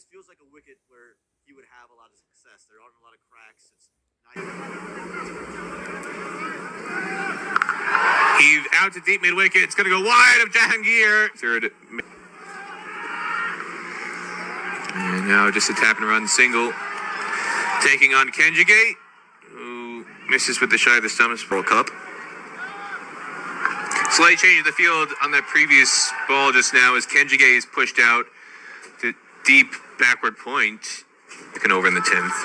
this feels like a wicket where he would have a lot of success. There aren't a lot of cracks. It's nice. Heave out to deep mid wicket. It's going to go wide of Jahangir. Third. And now just a tap and run single. Taking on Kenjigate, who misses with the shy of the stomach. World Cup. Slight change of the field on that previous ball just now as Kenjigate is pushed out to deep backward point. Looking over in the 10th.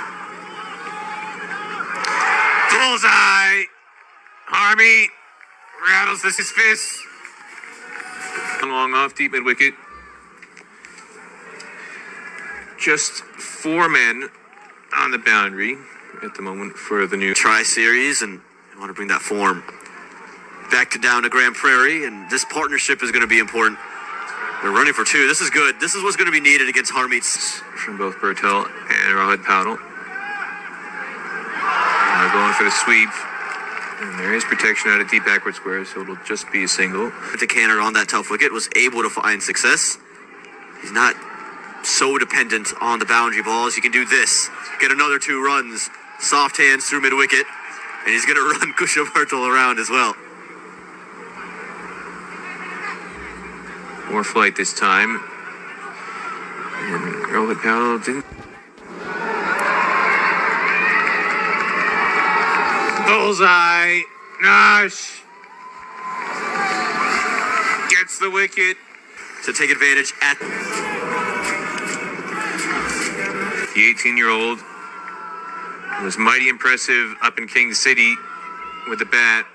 Bullseye! Harmy rattles his fist. Long off deep mid wicket. Just 4 men on the boundary at the moment for the new Tri-Series, and I want to bring that form back to down to Grand Prairie, and this partnership is going to be important. They're running for 2. This is good. This is what's going to be needed against Harmeets. From both Bertel and Rohit Paudel. Now going for the sweep. And there is protection out of deep backward square, so it'll just be a single. The canner on that tough wicket was able to find success. He's not so dependent on the boundary balls. He can do this. Get another 2 runs. Soft hands through mid wicket. And he's going to run Kusha Bertel around as well. More flight this time. And Rohit Paudel didn't. Bullseye. Nash. Gets the wicket. To take advantage at the 18-year-old was mighty impressive up in King City with the bat.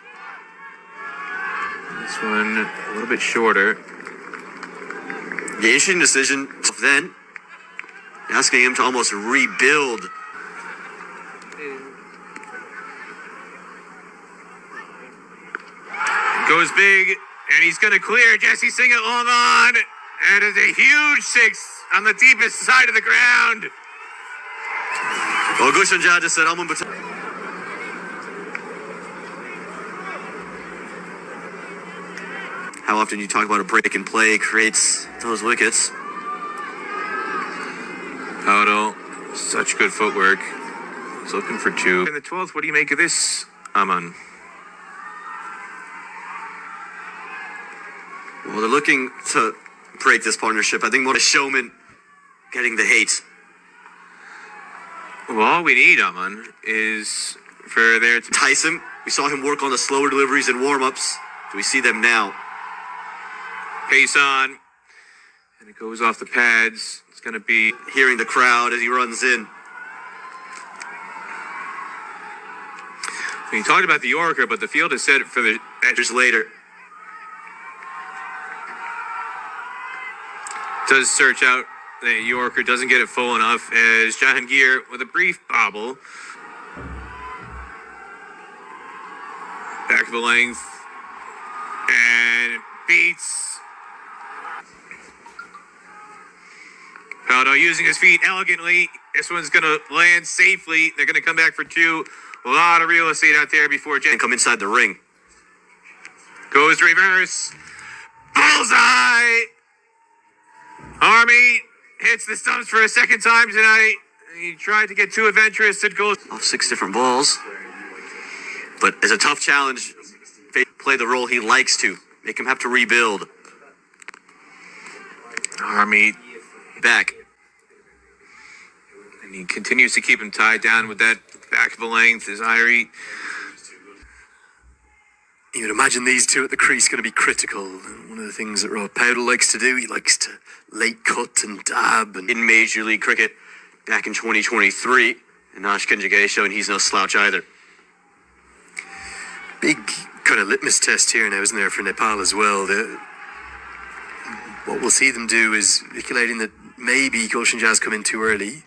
This one a little bit shorter. The interesting decision then, asking him to almost rebuild. Goes big, and he's going to clear. Jesse Singh it long on. And it's a huge 6 on the deepest side of the ground. Well, Gushan Jha just said, how often you talk about a break and play creates those wickets. Paudel, such good footwork. He's looking for 2. In the 12th, what do you make of this, Aman? Well, they're looking to break this partnership. I think more a showman getting the hate. Well, all we need, Aman, is for there to entice him. We saw him work on the slower deliveries and warm-ups. Do we see them now? Pace on, and it goes off the pads. It's going to be hearing the crowd as he runs in. We talked about the Yorker, but the field is set for the edges later. Does search out the Yorker, doesn't get it full enough as Jahangir with a brief bobble. Back of the length, and beats. Paudel using his feet elegantly. This one's going to land safely. They're going to come back for 2. A lot of real estate out there before Jen come inside the ring. Goes to reverse. Bullseye! Army hits the stumps for a second time tonight. He tried to get too adventurous. It goes off 6 different balls. But as a tough challenge, play the role he likes to. Make him have to rebuild. Army back. And he continues to keep him tied down with that back of the length as Irie. You would imagine these 2 at the crease going to be critical. One of the things that Rohit Paudel likes to do, he likes to late cut and dab. And in Major League Cricket back in 2023, and Nash Kenjigate showing he's no slouch either. Big kind of litmus test here now, isn't there, for Nepal as well? What we'll see them do is speculating that maybe Gulshan Jha's come in too early.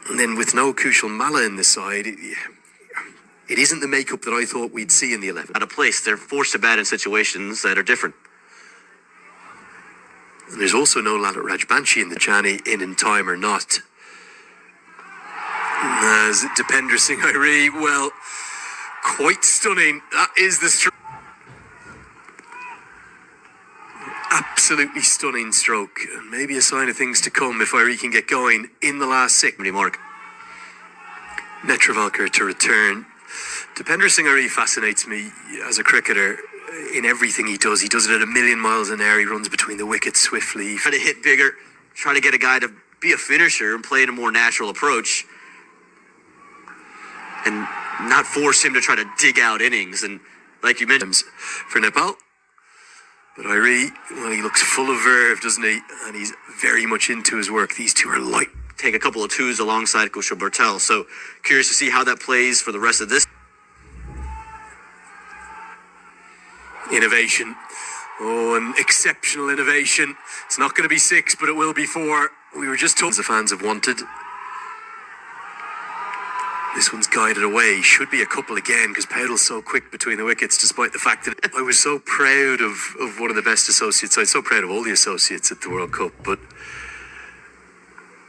And then with no Kushal Malla in the side, it isn't the makeup that I thought we'd see in the 11. Out of place, they're forced to bat in situations that are different. And there's also no Lalit Rajbanshi in the Chani in time or not. As Dipender Singh Irie, well, quite stunning. That is the absolutely stunning stroke. And maybe a sign of things to come if Irie can get going in the last six. Mark. Netravalkar to return. Dipender Singh Irie fascinates me as a cricketer in everything he does. He does it at 1,000,000 miles an hour. He runs between the wickets swiftly. Try to hit bigger, try to get a guy to be a finisher and play in a more natural approach. And not force him to try to dig out innings. And like you mentioned, for Nepal. But Irie, well, he looks full of verve, doesn't he? And he's very much into his work. These two are light. take a couple of twos alongside Kushal Bertel. So curious to see how that plays for the rest of this. Innovation. Oh, an exceptional innovation. It's not going to be 6, but it will be 4. We were just told the fans have wanted. This one's guided away. Should be a couple again because Powell's so quick between the wickets, despite the fact that I was so proud of one of the best associates. I was so proud of all the associates at the World Cup, but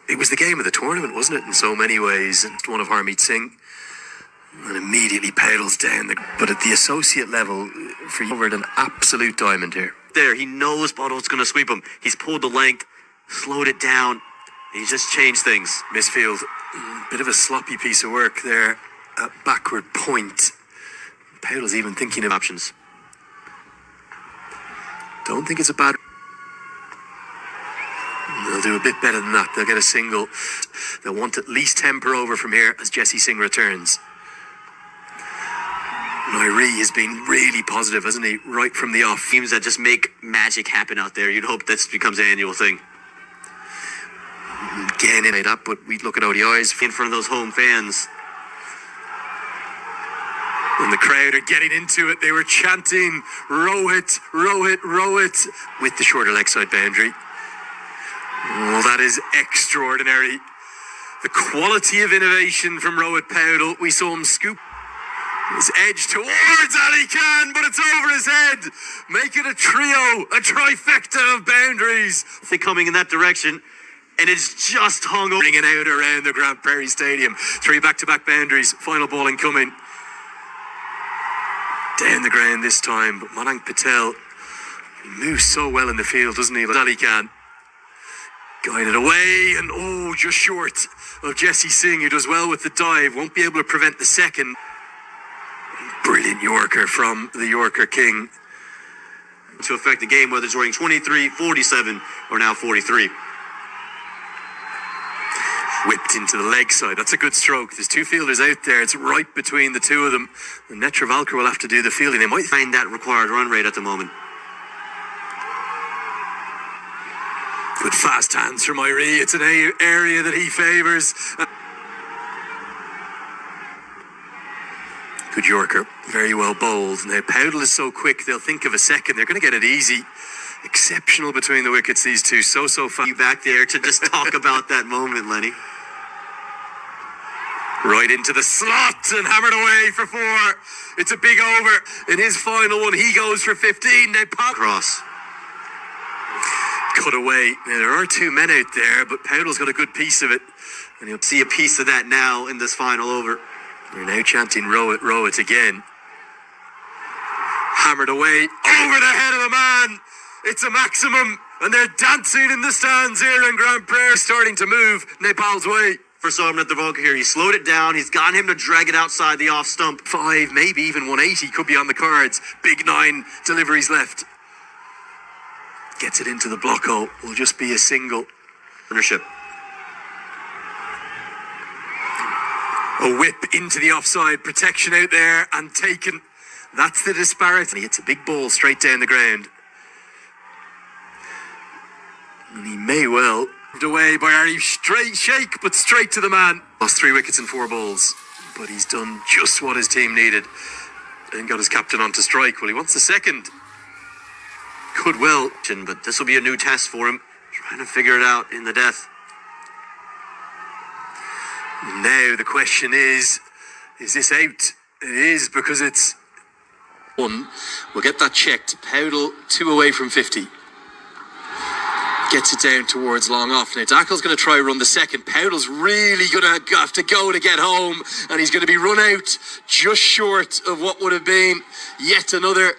it was the game of the tournament, wasn't it, in so many ways? And one of Harmeet Singh. And immediately Powell's down. But at the associate level, for you, covered an absolute diamond here. There, he knows Bottle's going to sweep him. He's pulled the length, slowed it down. He's just changed things. Misfield. Bit of a sloppy piece of work there at backward point. Powell's even thinking of Options. Don't think it's a bad. They'll do a bit better than that. They'll get a single. They'll want at least 10 per over from here as Jesse Singh returns. Irie has been really positive, hasn't he? Right from the off. Teams that just make magic happen out there. You'd hope this becomes an annual thing. Again, in it up, but we look at ODIs In front of those home fans. and the crowd are getting into it. They were chanting, Rohit, Rohit, Rohit, with the shorter leg side boundary. Oh, that is extraordinary. The quality of innovation from Rohit Powell. We saw him scoop his edge towards Ali Khan, but it's over his head. Make it a trio, a trifecta of boundaries. Thing coming in that direction, and it's just hung over. Ringing out around the Grand Prairie Stadium. 3 back-to-back boundaries. Final ball incoming. Down the ground this time, but Malang Patel, he moves so well in the field, doesn't he? Ali Khan guided away, and oh, just short of Jesse Singh, who does well with the dive. Won't be able to prevent the second. Brilliant Yorker from the Yorker King. To affect the game, whether it's running 23, 47, or now 43. Whipped into the leg side. That's a good stroke. There's 2 fielders out there. It's right between the 2 of them. And Netravalkar will have to do the fielding. They might Find that required run rate at the moment. Good fast hands from Irie. It's an area that he favours. Good Yorker. Very well bowled. Now, Powell is so quick, they'll think of a second. They're going to get it easy. Exceptional between the wickets, these two. So fast. You back there to just talk about that moment, Lenny. Right into the slot and hammered away for 4. It's a big over. In his final one, he goes for 15. Now, Cross. Cut away. Now, there are 2 men out there, but Powell's got a good piece of it. And he'll See a piece of that now in this final over. They're now chanting row it again. Hammered away over the head of the man. It's a maximum. And they're dancing in the stands here in Grand Prairie. Starting to move Nepal's way. For Soham Netravalkar here, he slowed it down. He's got him to drag it outside the off stump. 5, maybe even 180 could be on the cards. Big 9 deliveries left. Gets it into the block hole. Will just be a single. Ownership. A whip into the offside, protection out there and taken. That's the disparity. It's a big ball straight down the ground. And he may well away by Ari. Straight shake, but straight to the man. Lost 3 wickets and 4 balls, but he's done just what his team needed and got his captain on to strike. Well, he wants the second. Could well. But this will be a new test for him. Trying to figure it out in the death. Now the question is this out? It is, because it's 1. We'll get that checked. Powell 2 away from 50. Gets it down towards long off. Now Dackle's going to try run the second. Powell's really going to have to go to get home, and he's going to be run out just short of what would have been yet another